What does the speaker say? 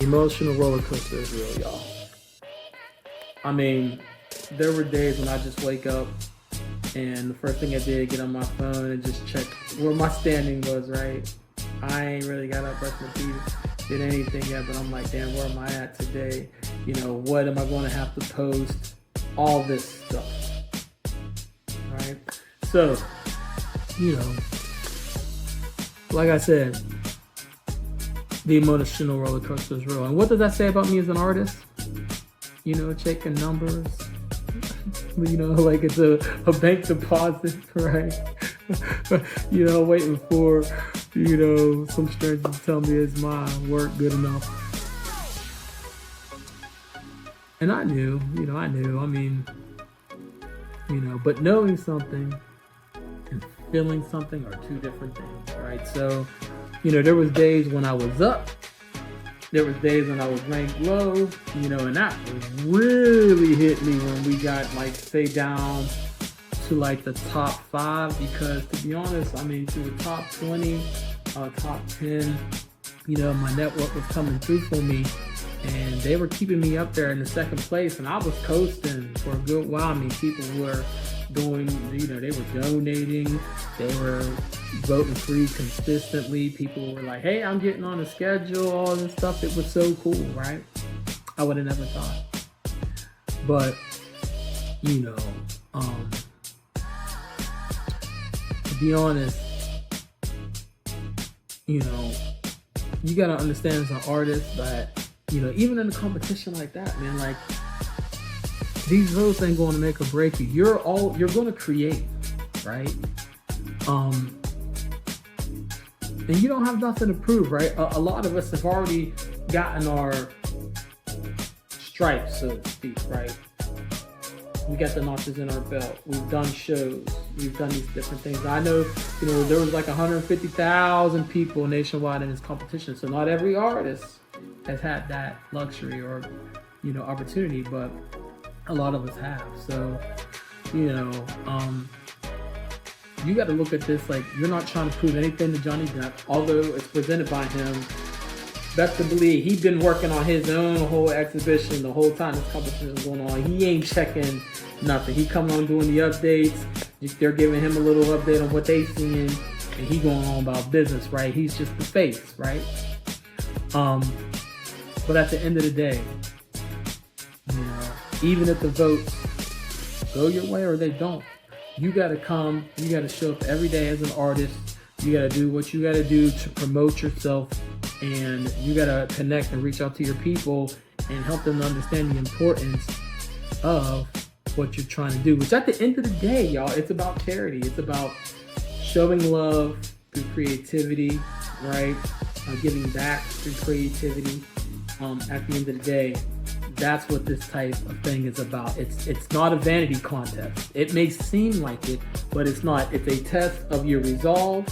Emotional roller coaster is real, y'all. I mean, there were days when I just wake up and the first thing I did, get on my phone and just check where my standing was, right? I ain't really got up, brushed my teeth, did anything yet, but I'm like, damn, where am I at today? You know, what am I going to have to post? All this stuff, right? So, you know, like I said, the emotional roller coaster is real. And what does that say about me as an artist? You know, checking numbers, you know, like it's a bank deposit, right? You know, waiting for, you know, some stranger to tell me is my work good enough. And I knew, I mean, but knowing something and feeling something are two different things, right? So, there was days when I was up, there was days when I was ranked low, and that really hit me when we got, say, down to, the top 5, because, to be honest, I mean, to the top 20, top 10, my network was coming through for me, and they were keeping me up there in the second place, and I was coasting for a good while. I mean, people were doing, they were donating, they were voting free consistently. People were like, hey, I'm getting on the schedule, all this stuff. It was so cool, right? I would have never thought. But, to be honest, you got to understand as an artist that, even in a competition like that, man, these votes ain't going to make or break you. You're going to create, right? And you don't have nothing to prove, right? A lot of us have already gotten our stripes, so to speak, right? We got the notches in our belt. We've done shows. We've done these different things. I know, there was 150,000 people nationwide in this competition, so not every artist has had that luxury or, opportunity, but a lot of us have. So, you got to look at this like you're not trying to prove anything to Johnny Depp, although it's presented by him. Best to believe he's been working on his own whole exhibition the whole time this competition is going on. He ain't checking nothing. He coming on doing the updates. They're giving him a little update on what they seeing, and he going on about business, right? He's just the face, right? But at the end of the day, even if the votes go your way or they don't, you got to come, you got to show up every day as an artist. You got to do what you got to do to promote yourself, and you got to connect and reach out to your people and help them understand the importance of what you're trying to do, which at the end of the day, y'all, it's about charity. It's about showing love through creativity, right? Giving back through creativity. At the end of the day, that's what this type of thing is about. It's not a vanity contest. It may seem like it, but it's not. It's a test of your resolve